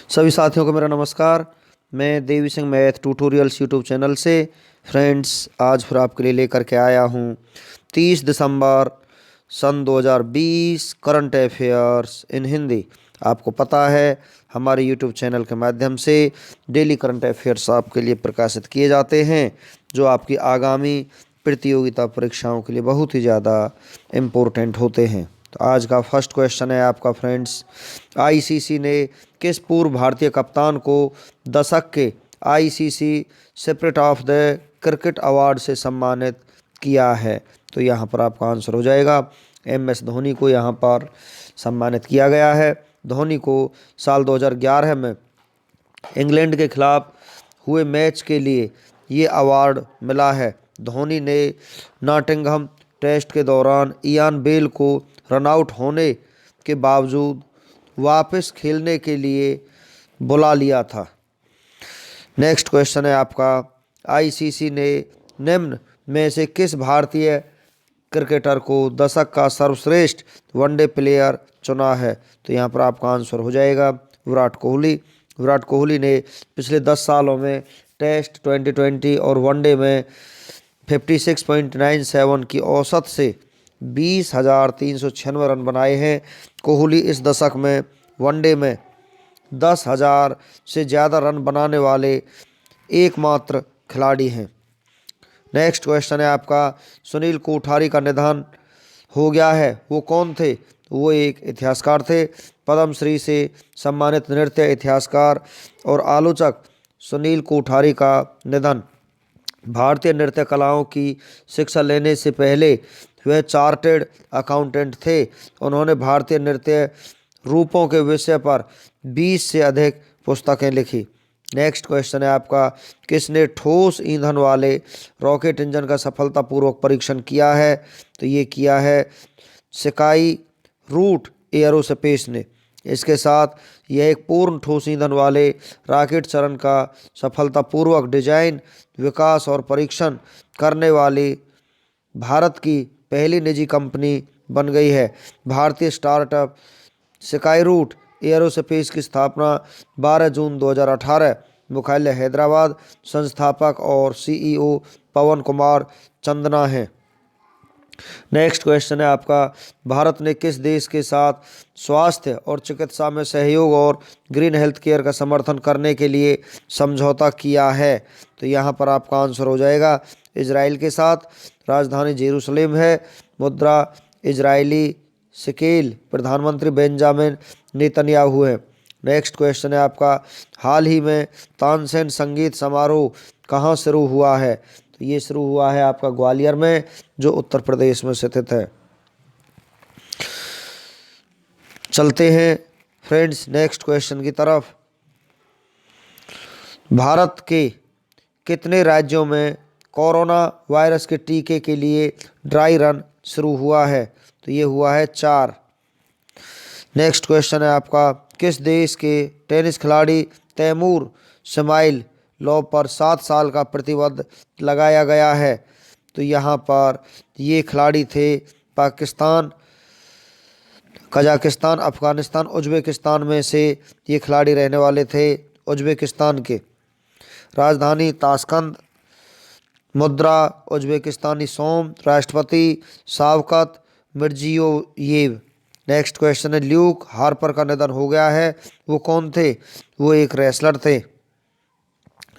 सभी साथियों को मेरा नमस्कार। मैं Devi Singh math tutorials YouTube channel से फ्रेंड्स आज फिर आपके लिए लेकर के आया हूँ 30 दिसंबर सन 2020 करंट अफेयर्स इन हिंदी। आपको पता है हमारे यूट्यूब चैनल के माध्यम से डेली करंट अफेयर्स आपके लिए प्रकाशित किए जाते हैं जो आपकी आगामी प्रतियोगिता परीक्षाओं के लिए बहुत ही ज़्यादा इम्पोर्टेंट होते हैं। तो आज का फर्स्ट क्वेश्चन है आपका फ्रेंड्स, आईसीसी ने किस पूर्व भारतीय कप्तान को दशक के ICC spirit of the cricket award से सम्मानित किया है? तो यहाँ पर आपका आंसर हो जाएगा एमएस धोनी को यहाँ पर सम्मानित किया गया है। धोनी को साल 2011 में इंग्लैंड के खिलाफ हुए मैच के लिए ये अवार्ड मिला है। धोनी ने नॉटिंघम टेस्ट के दौरान इयान बेल को रनआउट होने के बावजूद वापस खेलने के लिए बुला लिया था। नेक्स्ट क्वेश्चन है आपका, आईसीसी ने निम्न में से किस भारतीय क्रिकेटर को दशक का सर्वश्रेष्ठ वनडे प्लेयर चुना है? तो यहाँ पर आपका आंसर हो जाएगा विराट कोहली। विराट कोहली ने पिछले 10 सालों में टेस्ट, T20 और वनडे में 56.97 की औसत से 20,396 रन बनाए हैं। कोहली इस दशक में वनडे में 10,000 से ज़्यादा रन बनाने वाले एकमात्र खिलाड़ी हैं। नेक्स्ट क्वेश्चन है आपका, सुनील कोठारी का निधन हो गया है, वो कौन थे? वो एक इतिहासकार थे। पद्मश्री से सम्मानित नृत्य इतिहासकार और आलोचक सुनील कोठारी का निधन। भारतीय नृत्य कलाओं की शिक्षा लेने से पहले वह चार्टेड अकाउंटेंट थे। उन्होंने भारतीय नृत्य रूपों के विषय पर 20 से अधिक पुस्तकें लिखी। नेक्स्ट क्वेश्चन है आपका, किसने ठोस ईंधन वाले रॉकेट इंजन का सफलतापूर्वक परीक्षण किया है? तो ये किया है स्काई रूट एयरोस्पेस ने। इसके साथ यह एक पूर्ण ठोस ईंधन वाले रॉकेट चरण का सफलतापूर्वक डिजाइन, विकास और परीक्षण करने वाली भारत की पहली निजी कंपनी बन गई है। भारतीय स्टार्टअप स्काई रूट एयरोस्पेस की स्थापना 12 जून 2018, मुख्यालय हैदराबाद। संस्थापक और सीईओ पवन कुमार चंदना हैं। नेक्स्ट क्वेश्चन है आपका, भारत ने किस देश के साथ स्वास्थ्य और चिकित्सा में सहयोग और ग्रीन हेल्थ केयर का समर्थन करने के लिए समझौता किया है? तो यहाँ पर आपका आंसर हो जाएगा इजराइल के साथ। राजधानी जेरूसलेम है, मुद्रा इजरायली शेकेल, प्रधानमंत्री बेंजामिन नेतन्याहू है। नेक्स्ट क्वेश्चन है आपका, हाल ही में तानसेन संगीत समारोह कहाँ शुरू हुआ है? तो ये शुरू हुआ है आपका ग्वालियर में, जो उत्तर प्रदेश में स्थित है। चलते हैं फ्रेंड्स नेक्स्ट क्वेश्चन की तरफ। भारत के कितने राज्यों में कोरोना वायरस के टीके के लिए ड्राई रन शुरू हुआ है? तो ये हुआ है 4। नेक्स्ट क्वेश्चन है आपका, किस देश के टेनिस खिलाड़ी तैमूर शमाइल लॉ पर 7 साल का प्रतिबंध लगाया गया है? तो यहाँ पर ये खिलाड़ी थे पाकिस्तान, कजाकिस्तान, अफगानिस्तान, उज्बेकिस्तान में से ये खिलाड़ी रहने वाले थे उज्बेकिस्तान के। राजधानी ताशकंद, मुद्रा उज्बेकिस्तानी सोम, राष्ट्रपति शावकत मिर्जियोयेव। नेक्स्ट क्वेश्चन है, ल्यूक हार्पर का निधन हो गया है, वो कौन थे? वो एक रेसलर थे।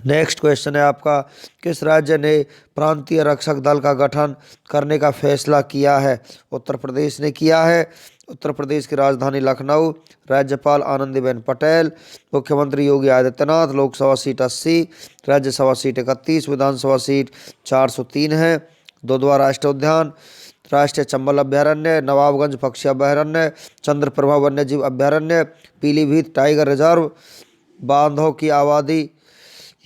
नेक्स्ट क्वेश्चन है आपका, किस राज्य ने प्रांतीय रक्षक दल का गठन करने का फैसला किया है? उत्तर प्रदेश ने किया है। उत्तर प्रदेश की राजधानी लखनऊ, राज्यपाल आनंदीबेन पटेल, मुख्यमंत्री योगी आदित्यनाथ। लोकसभा सीट 80, राज्यसभा सीट 31, विधानसभा सीट 403 है। दुधवा राष्ट्रीय उद्यान, राष्ट्रीय चंबल अभ्यारण्य, नवाबगंज पक्षी अभ्यारण्य, चंद्रप्रभा वन्यजीव अभ्यारण्य, पीलीभीत टाइगर रिजर्व। बांधों की आबादी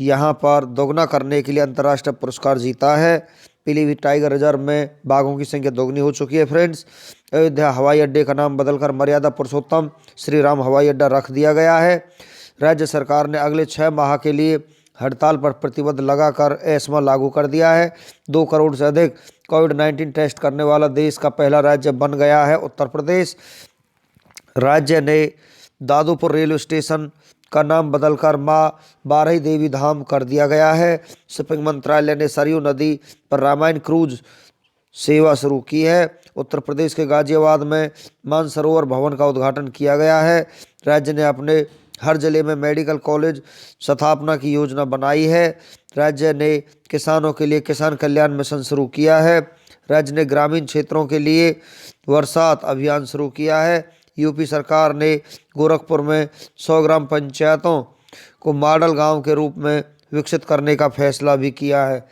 यहाँ पर दोगुना करने के लिए अंतर्राष्ट्रीय पुरस्कार जीता है। पीलीभीत टाइगर रिजर्व में बाघों की संख्या दोगुनी हो चुकी है फ्रेंड्स। अयोध्या हवाई अड्डे का नाम बदलकर मर्यादा पुरुषोत्तम श्री राम हवाई अड्डा रख दिया गया है। राज्य सरकार ने अगले 6 माह के लिए हड़ताल पर प्रतिबंध लगाकर एस्मा लागू कर दिया है। 2 करोड़ से अधिक कोविड-19 टेस्ट करने वाला देश का पहला राज्य बन गया है उत्तर प्रदेश। राज्य ने दादूपुर रेलवे स्टेशन का नाम बदलकर मां बारही देवी धाम कर दिया गया है। शिपिंग मंत्रालय ने सरयू नदी पर रामायण क्रूज सेवा शुरू की है। उत्तर प्रदेश के गाजियाबाद में मानसरोवर भवन का उद्घाटन किया गया है। राज्य ने अपने हर जिले में मेडिकल कॉलेज स्थापना की योजना बनाई है। राज्य ने किसानों के लिए किसान कल्याण मिशन शुरू किया है। राज्य ने ग्रामीण क्षेत्रों के लिए वर्षात अभियान शुरू किया है। यूपी सरकार ने गोरखपुर में 100 ग्राम पंचायतों को मॉडल गांव के रूप में विकसित करने का फैसला भी किया है।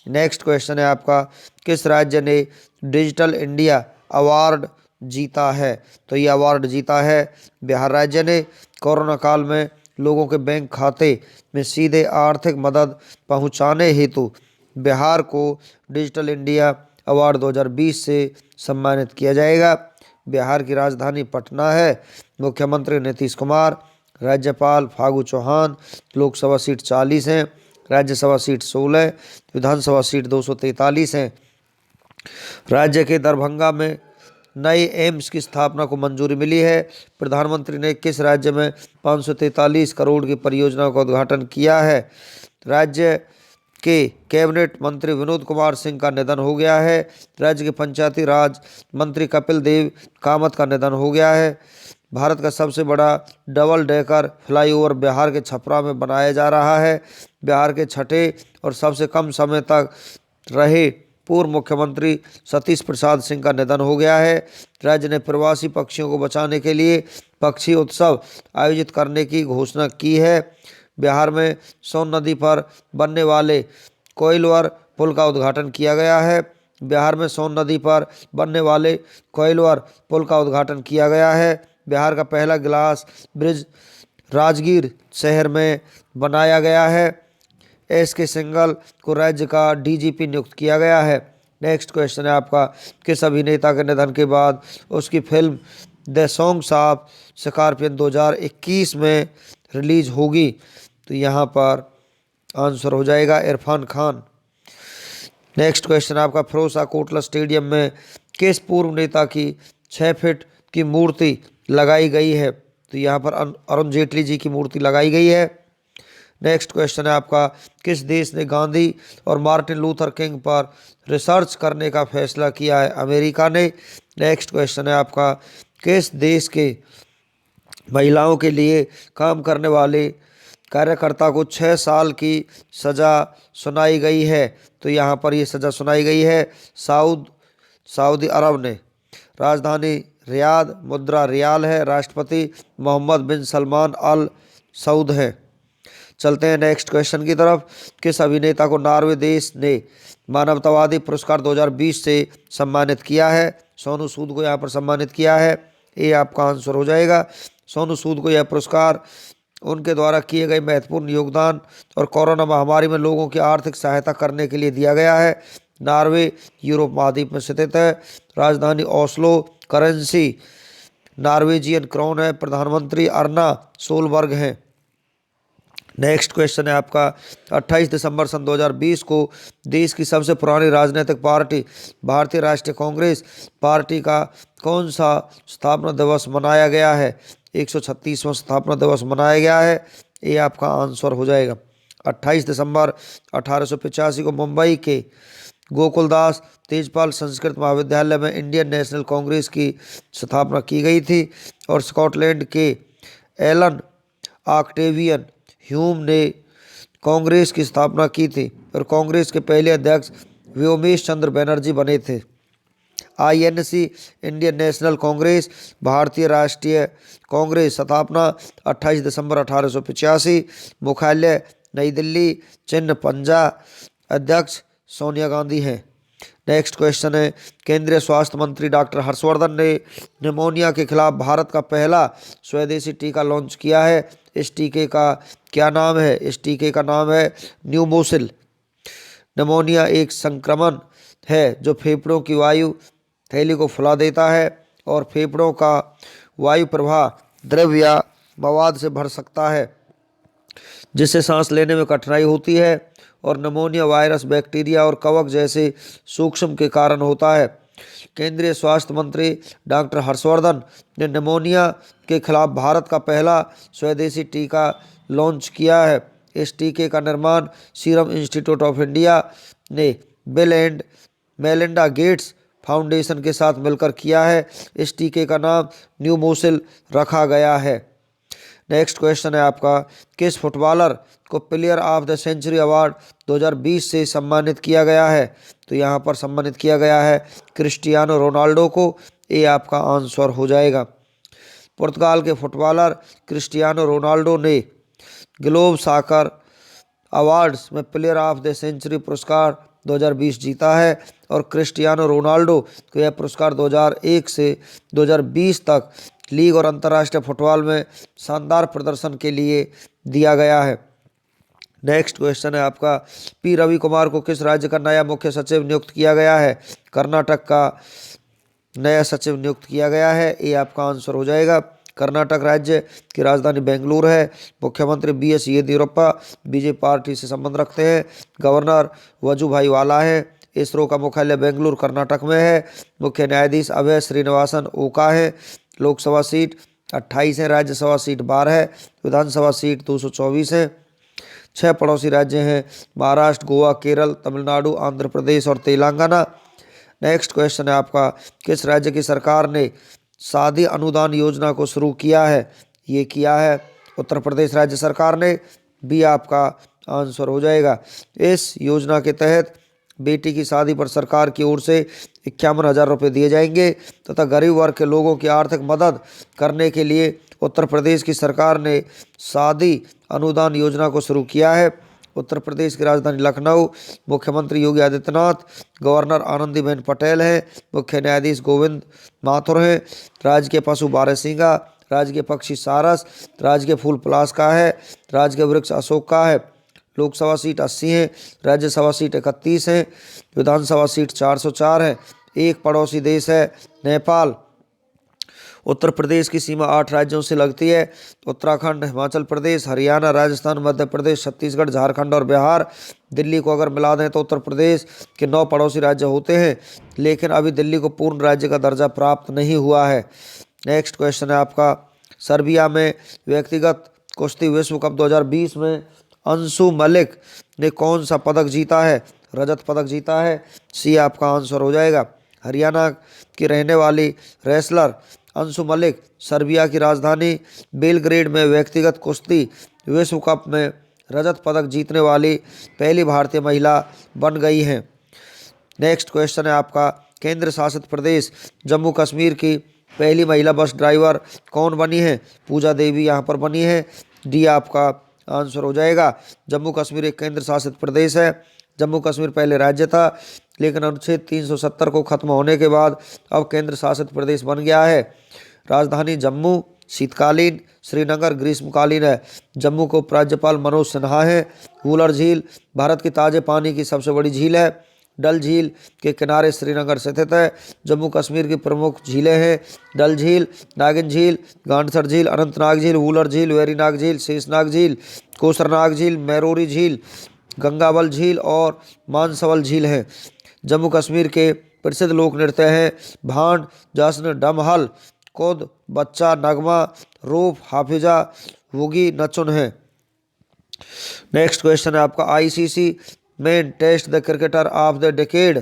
नेक्स्ट क्वेश्चन है आपका, किस राज्य ने डिजिटल इंडिया अवार्ड जीता है? तो ये अवार्ड जीता है बिहार राज्य ने। कोरोना काल में लोगों के बैंक खाते में सीधे आर्थिक मदद पहुंचाने हेतु बिहार को डिजिटल इंडिया अवार्ड 2020 से सम्मानित किया जाएगा। बिहार की राजधानी पटना है। मुख्यमंत्री नीतीश कुमार, राज्यपाल फागू चौहान। लोकसभा सीट 40 हैं, राज्यसभा सीट 16, विधानसभा सीट 243 हैं। राज्य के दरभंगा में नए एम्स की स्थापना को मंजूरी मिली है। प्रधानमंत्री ने किस राज्य में 543 करोड़ की परियोजना का उद्घाटन किया है? राज्य के कैबिनेट मंत्री विनोद कुमार सिंह का निधन हो गया है। राज्य के पंचायती राज मंत्री कपिल देव कामत का निधन हो गया है। भारत का सबसे बड़ा डबल डेकर फ्लाईओवर बिहार के छपरा में बनाया जा रहा है। बिहार के छठे और सबसे कम समय तक रहे पूर्व मुख्यमंत्री सतीश प्रसाद सिंह का निधन हो गया है। राज्य ने प्रवासी पक्षियों को बचाने के लिए पक्षी उत्सव आयोजित करने की घोषणा की है। बिहार में सोन नदी पर बनने वाले कोइलवर पुल का उद्घाटन किया गया है। बिहार में सोन नदी पर बनने वाले कोइलवर पुल का उद्घाटन किया गया है। बिहार का पहला ग्लास ब्रिज राजगीर शहर में बनाया गया है। एसके सिंघल को राज्य का डीजीपी नियुक्त किया गया है। नेक्स्ट क्वेश्चन है आपका, किस अभिनेता के निधन के बाद उसकी film the songs of scorpion 2021 में रिलीज होगी? तो यहाँ पर आंसर हो जाएगा इरफान खान। नेक्स्ट क्वेश्चन आपका, फिरोजशाह कोटला स्टेडियम में किस पूर्व नेता की 6 फीट की मूर्ति लगाई गई है? तो यहाँ पर अरुण जेटली जी की मूर्ति लगाई गई है। नेक्स्ट क्वेश्चन है आपका, किस देश ने गांधी और मार्टिन लूथर किंग पर रिसर्च करने का फैसला किया है? अमेरिका ने। नेक्स्ट क्वेश्चन है आपका, किस देश के महिलाओं के लिए काम करने वाले कार्यकर्ता को 6 साल की सज़ा सुनाई गई है? तो यहाँ पर ये सज़ा सुनाई गई है सऊदी अरब ने। राजधानी रियाद, मुद्रा रियाल है। राष्ट्रपति मोहम्मद बिन सलमान अल सऊद हैं। चलते हैं नेक्स्ट क्वेश्चन की तरफ, किस अभिनेता को नॉर्वे देश ने मानवतावादी पुरस्कार 2020 से सम्मानित किया है? सोनू सूद को यहाँ पर सम्मानित किया है। ये आपका आंसर हो जाएगा। सोनू सूद को यह पुरस्कार उनके द्वारा किए गए महत्वपूर्ण योगदान और कोरोना महामारी में लोगों की आर्थिक सहायता करने के लिए दिया गया है। नॉर्वे यूरोप महाद्वीप में स्थित है। राजधानी ओस्लो। करेंसी नॉर्वेजियन क्राउन है। प्रधानमंत्री अर्ना सोलबर्ग हैं। नेक्स्ट क्वेश्चन है आपका, 28 दिसंबर सन 2020 को देश की सबसे पुरानी राजनीतिक पार्टी भारतीय राष्ट्रीय कांग्रेस पार्टी का कौन सा स्थापना दिवस मनाया गया है? 136वां स्थापना दिवस मनाया गया है। ये आपका आंसर हो जाएगा। 28 दिसंबर 1885 को मुंबई के गोकुलदास तेजपाल संस्कृत महाविद्यालय में इंडियन नेशनल कांग्रेस की स्थापना की गई थी और स्कॉटलैंड के एलन ऑक्टेवियन ह्यूम ने कांग्रेस की स्थापना की थी और कांग्रेस के पहले अध्यक्ष व्योमेश चंद्र बनर्जी बने थे। आईएनसी इंडियन नेशनल कांग्रेस भारतीय राष्ट्रीय कांग्रेस स्थापना 28 दिसंबर 1885। मुख्यालय नई दिल्ली। चिन्ह पंजा। अध्यक्ष सोनिया गांधी हैं। नेक्स्ट क्वेश्चन है, केंद्रीय स्वास्थ्य मंत्री डॉक्टर हर्षवर्धन ने निमोनिया के खिलाफ भारत का पहला स्वदेशी टीका लॉन्च किया है। इस टीके का क्या नाम है? इस टीके का नाम है न्यूमोसिल। निमोनिया एक संक्रमण है जो फेफड़ों की वायु थैली को फुला देता है और फेफड़ों का वायु प्रवाह द्रव या मवाद से भर सकता है, जिससे सांस लेने में कठिनाई होती है और निमोनिया वायरस, बैक्टीरिया और कवक जैसे सूक्ष्म के कारण होता है। केंद्रीय स्वास्थ्य मंत्री डॉक्टर हर्षवर्धन ने निमोनिया के खिलाफ भारत का पहला स्वदेशी टीका लॉन्च किया है। इस टीके का निर्माण सीरम इंस्टीट्यूट ऑफ इंडिया ने bill and Melinda Gates foundation के साथ मिलकर किया है। इस टीके का नाम न्यूमोसिल रखा गया है। नेक्स्ट क्वेश्चन है आपका, किस फुटबॉलर को player of the century award 2020 से सम्मानित किया गया है? तो यहाँ पर सम्मानित किया गया है क्रिस्टियानो रोनाल्डो को। ये आपका आंसर हो जाएगा। पुर्तगाल के फुटबॉलर क्रिस्टियानो रोनाल्डो ने ग्लोब सॉकर अवार्ड्स में प्लेयर ऑफ द सेंचुरी पुरस्कार 2020 जीता है और क्रिस्टियानो रोनाल्डो को यह पुरस्कार 2001 से 2020 तक लीग और अंतर्राष्ट्रीय फुटबॉल में शानदार प्रदर्शन के लिए दिया गया है। नेक्स्ट क्वेश्चन है आपका, पी रवि कुमार को किस राज्य का नया मुख्य सचिव नियुक्त किया गया है? कर्नाटक का नया सचिव नियुक्त किया गया है। ये आपका आंसर हो जाएगा। कर्नाटक राज्य की राजधानी बेंगलुरु है। मुख्यमंत्री BS येदियुरप्पा बीजेपी पार्टी से संबंध रखते हैं। गवर्नर वजुभाई वाला है। इसरो का मुख्यालय बेंगलुरु कर्नाटक में है। मुख्य न्यायाधीश अभय श्रीनिवासन ओका है। लोकसभा सीट 28 है, राज्यसभा सीट 12 है, विधानसभा सीट 224 है। 6 पड़ोसी राज्य हैं, महाराष्ट्र, गोवा, केरल, तमिलनाडु, आंध्र प्रदेश और तेलंगाना। नेक्स्ट क्वेश्चन है आपका, किस राज्य की सरकार ने शादी अनुदान योजना को शुरू किया है? ये किया है उत्तर प्रदेश राज्य सरकार ने। भी आपका आंसर हो जाएगा। इस योजना के तहत बेटी की शादी पर सरकार की ओर से 51,000 रुपये दिए जाएंगे तथा गरीब वर्ग के लोगों की आर्थिक मदद करने के लिए उत्तर प्रदेश की सरकार ने शादी अनुदान योजना को शुरू किया है। उत्तर प्रदेश की राजधानी लखनऊ। मुख्यमंत्री योगी आदित्यनाथ, गवर्नर आनंदीबेन पटेल हैं। मुख्य न्यायाधीश गोविंद माथुर हैं। राज्य के पशु बारहसिंगा, राज्य के पक्षी सारस, राज्य के फूल पलाश का है, राज्य के वृक्ष अशोक का है। लोकसभा सीट 80 है, राज्यसभा सीट 31 है, विधानसभा सीट 404 है। एक पड़ोसी देश है नेपाल। उत्तर प्रदेश की सीमा 8 राज्यों से लगती है, उत्तराखंड, हिमाचल प्रदेश, हरियाणा, राजस्थान, मध्य प्रदेश, छत्तीसगढ़, झारखंड और बिहार। दिल्ली को अगर मिला दें तो उत्तर प्रदेश के 9 पड़ोसी राज्य होते हैं, लेकिन अभी दिल्ली को पूर्ण राज्य का दर्जा प्राप्त नहीं हुआ है। नेक्स्ट क्वेश्चन है आपका, सर्बिया में व्यक्तिगत कुश्ती विश्व कप 2020 में अंशु मलिक ने कौन सा पदक जीता है? रजत पदक जीता है। सी आपका आंसर हो जाएगा। हरियाणा की रहने वाली रेसलर अंशु मलिक सर्बिया की राजधानी बेलग्रेड में व्यक्तिगत कुश्ती विश्व कप में रजत पदक जीतने वाली पहली भारतीय महिला बन गई हैं। नेक्स्ट क्वेश्चन है आपका, केंद्र शासित प्रदेश जम्मू कश्मीर की पहली महिला बस ड्राइवर कौन बनी है? पूजा देवी यहाँ पर बनी है। डी आपका आंसर हो जाएगा। जम्मू कश्मीर एक केंद्र शासित प्रदेश है। जम्मू कश्मीर पहले राज्य था, लेकिन अनुच्छेद 370 को खत्म होने के बाद अब केंद्र शासित प्रदेश बन गया है। राजधानी जम्मू शीतकालीन, श्रीनगर ग्रीष्मकालीन है। जम्मू के उपराज्यपाल मनोज सिन्हा है। वूलर झील भारत की ताजे पानी की सबसे बड़ी झील है। डल झील के किनारे श्रीनगर स्थित है। जम्मू कश्मीर की प्रमुख झीलें हैं डल झील, नागिन झील, गांडसर झील, अनंतनाग झील, वूलर झील, वेरीनाग झील, शेषनाग झील, कोसरनाग झील, मैरोरी झील, गंगाबल झील और मानसवल झील हैं। जम्मू कश्मीर के प्रसिद्ध लोक नृत्य हैं भांड, जश्न, डमहल, कुद, बच्चा, नगमा, रूफ, हाफिजा, वुगी, नचुन है। नेक्स्ट क्वेश्चन है आपका, ICC men test the cricketer of the decade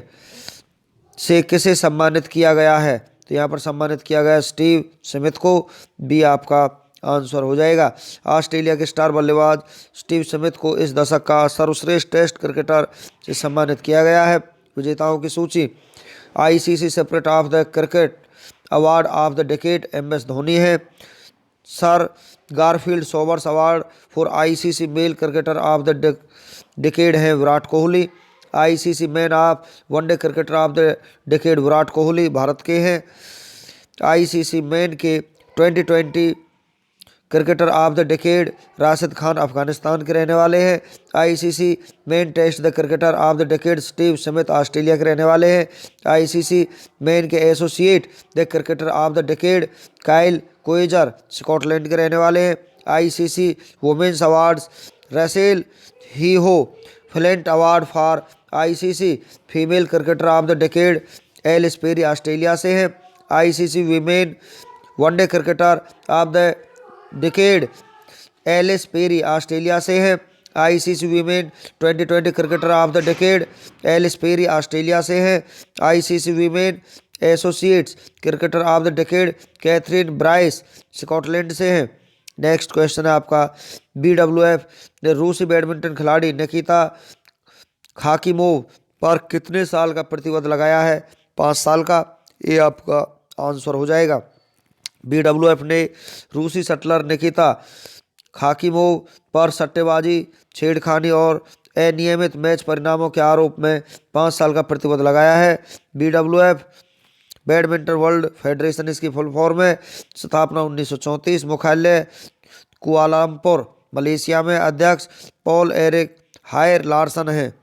से किसे सम्मानित किया गया है? तो यहाँ पर सम्मानित किया गया स्टीव स्मिथ को। भी आपका आंसर हो जाएगा। ऑस्ट्रेलिया के स्टार बल्लेबाज स्टीव स्मिथ को इस दशक का सर्वश्रेष्ठ टेस्ट क्रिकेटर से सम्मानित किया गया है। विजेताओं की सूची, ICC spirit of the cricket award of the decade MS Dhoni है। Sir Garfield Sobers award for ICC male cricketer of the decade है Virat Kohli. ICC men of one day cricketer of the decade Virat Kohli Bharat के हैं। ICC मैन के 2020 cricketer of the decade Rashid Khan Afghanistan के रहने वाले हैं। ICC men test the cricketer of the decade Steve Smith Australia के रहने वाले हैं। ICC मेन के associate the cricketer of the decade Kyle Coetzer Scotland के रहने वाले हैं। ICC women's awards Rachael Heyhoe Flint award for ICC female cricketer of the decade Ellyse Perry Australia से हैं। ICC women one day cricketer of the decade Ellyse Perry Australia से हैं। ICC women 2020 cricketer of the decade Ellyse Perry Australia से हैं। ICC women associates cricketer of the decade Kathryn Bryce Scotland से हैं। Next question है आपका, BWF ने रूसी बैडमिंटन खिलाड़ी निकिता खाकिमोव पर कितने साल का प्रतिबंध लगाया है? 5 साल का। ये आपका आंसर हो जाएगा। BWF ने रूसी शटलर निकिता खाकिमोव पर सट्टेबाजी, छेड़खानी और अनियमित मैच परिणामों के आरोप में 5 साल का प्रतिबंध लगाया है। BWF बैडमिंटन वर्ल्ड फेडरेशन इसकी फुल फॉर्म है। स्थापना 1934, मुख्यालय कुआलालंपुर मलेशिया में। अध्यक्ष पॉल एरिक हायर लार्सन है।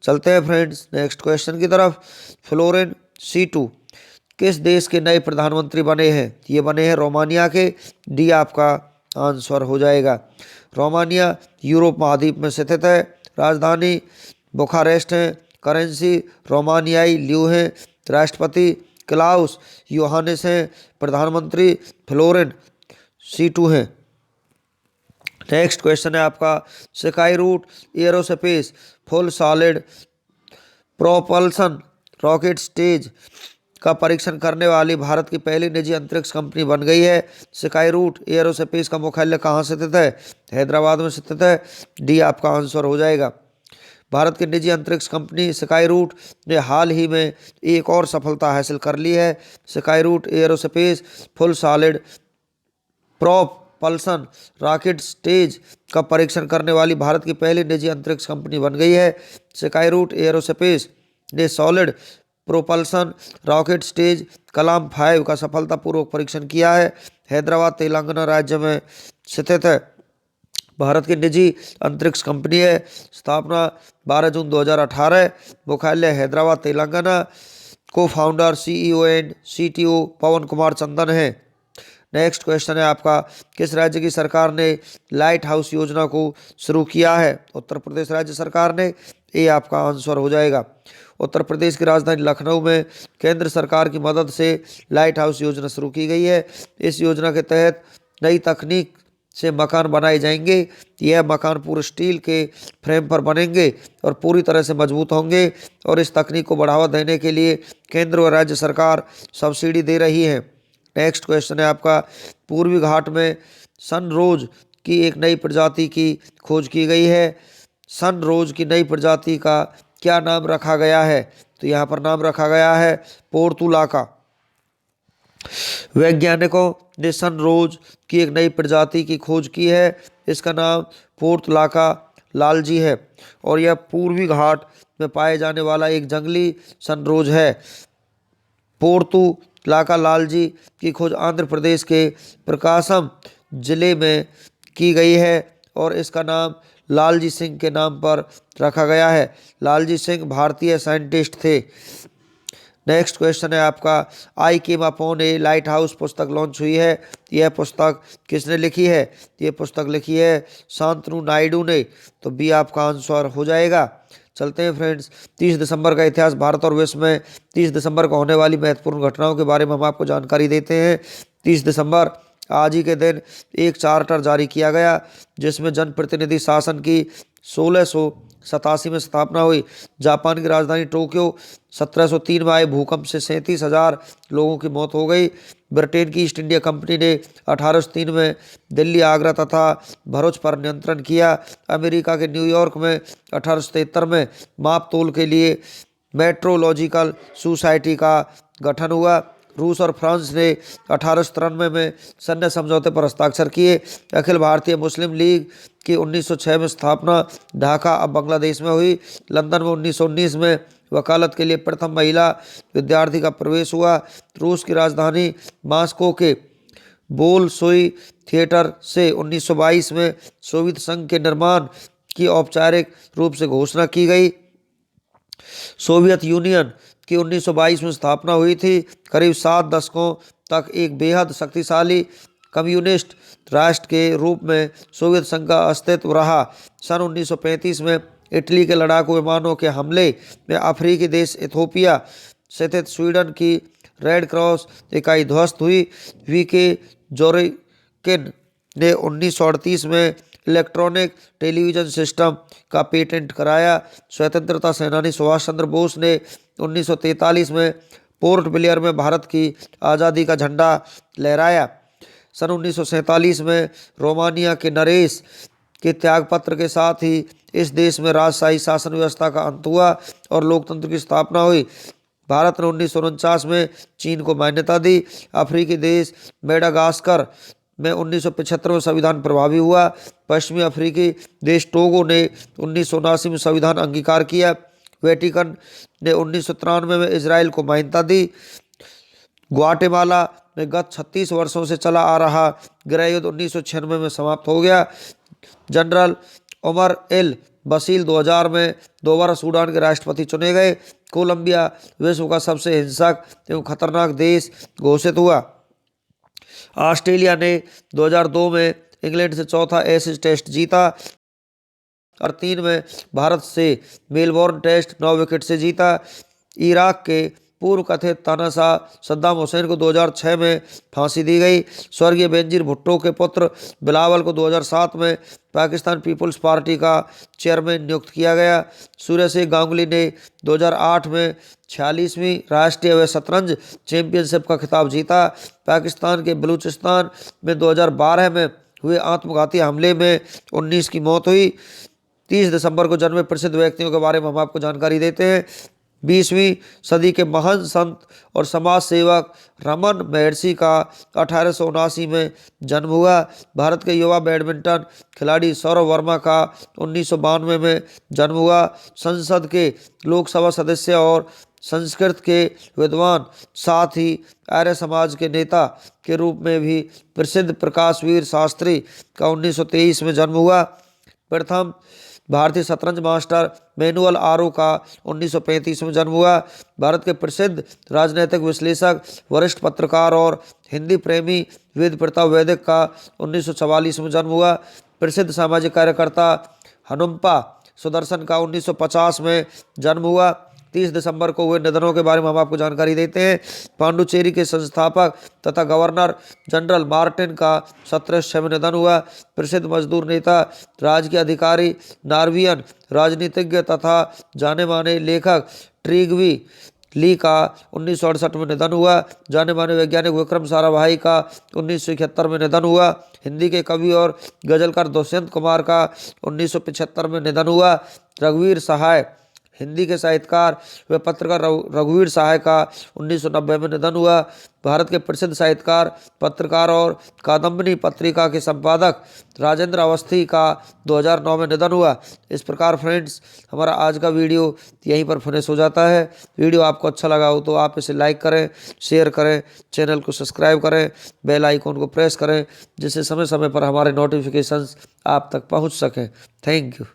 चलते हैं फ्रेंड्स नेक्स्ट क्वेश्चन की तरफ। फ्लोरेन C2 किस देश के नए प्रधानमंत्री बने हैं? ये बने हैं रोमानिया के। डी आपका आंसर हो जाएगा। रोमानिया यूरोप महाद्वीप में स्थित है। राजधानी बुखारेस्ट है। करेंसी रोमानियाई ल्यू है। राष्ट्रपति क्लाउस योहानिस हैं। प्रधानमंत्री फ्लोरेन C2 हैं। नेक्स्ट क्वेश्चन है आपका, Skyroot Aerospace full solid propulsion rocket stage का परीक्षण करने वाली भारत की पहली निजी अंतरिक्ष कंपनी बन गई है। स्काई रूट एरोस्पेस का मुख्यालय कहाँ स्थित है? हैदराबाद में स्थित है। डी आपका आंसर हो जाएगा। भारत की निजी अंतरिक्ष कंपनी स्काई रूट ने हाल ही में एक और सफलता हासिल कर ली है। Skyroot Aerospace full solid propulsion rocket stage का परीक्षण करने वाली भारत की पहली निजी अंतरिक्ष कंपनी बन गई है। स्काई रूट एरोस्पेस ने सॉलिड प्रोपल्सन रॉकेट स्टेज कलाम 5 का सफलतापूर्वक परीक्षण किया है। हैदराबाद तेलंगाना राज्य में स्थित है। भारत की निजी अंतरिक्ष कंपनी है। स्थापना 12 जून 2018। मुख्यालय हैदराबाद तेलंगाना। को फाउंडर CEO एंड CTO पवन कुमार चंदन है। नेक्स्ट क्वेश्चन है आपका, किस राज्य की सरकार ने लाइट हाउस योजना को शुरू किया है? उत्तर प्रदेश राज्य सरकार ने। ये आपका आंसर हो जाएगा। उत्तर प्रदेश की राजधानी लखनऊ में केंद्र सरकार की मदद से लाइट हाउस योजना शुरू की गई है। इस योजना के तहत नई तकनीक से मकान बनाए जाएंगे। यह मकान पूरे स्टील के फ्रेम पर बनेंगे और पूरी तरह से मजबूत होंगे, और इस तकनीक को बढ़ावा देने के लिए केंद्र व राज्य सरकार सब्सिडी दे रही है। नेक्स्ट क्वेश्चन है आपका, पूर्वी घाट में सनरोज की एक नई प्रजाति की खोज की गई है। सनरोज की नई प्रजाति का क्या नाम रखा गया है? तो यहाँ पर नाम रखा गया है पोर्तुलाका। वैज्ञानिकों ने सनरोज की एक नई प्रजाति की खोज की है। इसका नाम पोर्तुलाका लालजी है, और यह पूर्वी घाट में पाए जाने वाला एक जंगली सनरोज है। पोर्तुलाका लालजी की खोज आंध्र प्रदेश के प्रकाशम जिले में की गई है, और इसका नाम लालजी सिंह के नाम पर रखा गया है। लालजी सिंह भारतीय साइंटिस्ट थे। नेक्स्ट क्वेश्चन है आपका, आई केम अपॉन ए लाइट हाउस पुस्तक लॉन्च हुई है। यह पुस्तक किसने लिखी है? ये पुस्तक लिखी है शांतनु नायडू ने। तो बी आपका आंसर हो जाएगा। चलते हैं फ्रेंड्स, 30 दिसंबर का इतिहास। भारत और विश्व में 30 दिसंबर को होने वाली महत्वपूर्ण घटनाओं के बारे में हम आपको जानकारी देते हैं। 30 दिसंबर आज ही के दिन एक चार्टर जारी किया गया, जिसमें जनप्रतिनिधि शासन की 1687 में स्थापना हुई। जापान की राजधानी टोक्यो 1703 में आए भूकंप से 37,000 लोगों की मौत हो गई। ब्रिटेन की ईस्ट इंडिया कंपनी ने 1803 में दिल्ली, आगरा तथा भरूच पर नियंत्रण किया। अमेरिका के न्यूयॉर्क में 1873 में माप तोल के लिए मेट्रोलॉजिकल सोसाइटी का गठन हुआ। रूस और फ्रांस ने 1893 में सैन्य समझौते पर हस्ताक्षर किए। अखिल भारतीय मुस्लिम लीग की 1906 में स्थापना ढाका अब बांग्लादेश में हुई। लंदन में 1919 में वकालत के लिए प्रथम महिला विद्यार्थी का प्रवेश हुआ। रूस की राजधानी मॉस्को के बोल्शोई थिएटर से 1922 में सोवियत संघ के निर्माण की औपचारिक रूप से घोषणा की गई। सोवियत यूनियन की 1922 में स्थापना हुई थी। करीब 7 दशकों तक एक बेहद शक्तिशाली कम्युनिस्ट राष्ट्र के रूप में सोवियत संघ का अस्तित्व रहा। सन 1935 में इटली के लड़ाकू विमानों के हमले में अफ्रीकी देश इथियोपिया स्थित स्वीडन की रेड क्रॉस इकाई ध्वस्त हुई। वीके जोरकिन ने 1938 में इलेक्ट्रॉनिक टेलीविजन सिस्टम का पेटेंट कराया। स्वतंत्रता सेनानी सुभाष चंद्र बोस ने 1943 में पोर्ट ब्लेयर में भारत की आज़ादी का झंडा लहराया। सन 1947 में रोमानिया के नरेश के त्यागपत्र के साथ ही इस देश में राजशाही शासन व्यवस्था का अंत हुआ और लोकतंत्र की स्थापना हुई। भारत ने 1949 में चीन को मान्यता दी। अफ्रीकी देश मेडागास्कर में 1975 में संविधान प्रभावी हुआ। पश्चिमी अफ्रीकी देश टोगो ने 1979 में संविधान अंगीकार किया। वेटिकन ने 1993 में इजराइल को मान्यता दी। ग्वाटेमाला में गत 36 वर्षों से चला आ रहा गृह युद्ध 1996 में समाप्त हो गया। जनरल उमर एल बशीर 2000 में दोबारा सूडान के राष्ट्रपति चुने गए। कोलंबिया विश्व का सबसे हिंसक एवं खतरनाक देश घोषित हुआ। ऑस्ट्रेलिया ने 2002 में इंग्लैंड से चौथा एशेज टेस्ट जीता और 3 में भारत से मेलबोर्न टेस्ट 9 विकेट से जीता। इराक के पूर्व कथित तानाशाह सद्दाम हुसैन को 2006 में फांसी दी गई। स्वर्गीय बेनजीर भुट्टो के पुत्र बिलावल को 2007 में पाकिस्तान पीपुल्स पार्टी का चेयरमैन नियुक्त किया गया। सूर्य सिंह गांगुली ने 2008 में 46वीं राष्ट्रीय शतरंज चैंपियनशिप का खिताब जीता। पाकिस्तान के बलूचिस्तान में 2012 में हुए आत्मघाती हमले में 19 की मौत हुई। 30 दिसंबर को जन्मे प्रसिद्ध व्यक्तियों के बारे में हम आपको जानकारी देते हैं। 20वीं सदी के महान संत और समाज सेवक रमन महर्षि का 1879 में जन्म हुआ। भारत के युवा बैडमिंटन खिलाड़ी सौरभ वर्मा का 1992 में जन्म हुआ। संसद के लोकसभा सदस्य और संस्कृत के विद्वान, साथ ही आर्य समाज के नेता के रूप में भी प्रसिद्ध प्रकाशवीर शास्त्री का 1923 में जन्म हुआ। प्रथम भारतीय शतरंज मास्टर मैनुअल आरो का 1935 में जन्म हुआ। भारत के प्रसिद्ध राजनीतिक विश्लेषक, वरिष्ठ पत्रकार और हिंदी प्रेमी वेद प्रताप वैदिक का 1944 में जन्म हुआ। प्रसिद्ध सामाजिक कार्यकर्ता हनुमपा सुदर्शन का 1950 में जन्म हुआ। 30 दिसंबर को हुए निधनों के बारे में हम आपको जानकारी देते हैं। पांडुचेरी के संस्थापक तथा गवर्नर जनरल मार्टिन का 17 में निधन हुआ। प्रसिद्ध मजदूर नेता, राजकीय अधिकारी, नॉर्वेजियन राजनीतिज्ञ तथा जाने माने लेखक ट्रिगवी ली का 1968 में निधन हुआ। जाने माने वैज्ञानिक विक्रम साराभाई का 1971 में निधन हुआ। हिंदी के कवि और गजलकार दुष्यंत कुमार का 1975 में निधन हुआ। रघुवीर सहाय हिंदी के साहित्यकार व पत्रकार रघुवीर सहाय का 1990 में निधन हुआ। भारत के प्रसिद्ध साहित्यकार, पत्रकार और कादम्बिनी पत्रिका के संपादक राजेंद्र अवस्थी का 2009 में निधन हुआ। इस प्रकार फ्रेंड्स, हमारा आज का वीडियो यहीं पर फिनिश हो जाता है। वीडियो आपको अच्छा लगा हो तो आप इसे लाइक करें, शेयर करें, चैनल को सब्सक्राइब करें, बेल आइकॉन को प्रेस करें, जिससे समय समय पर हमारे नोटिफिकेशंस आप तक पहुंच सकें। Thank you.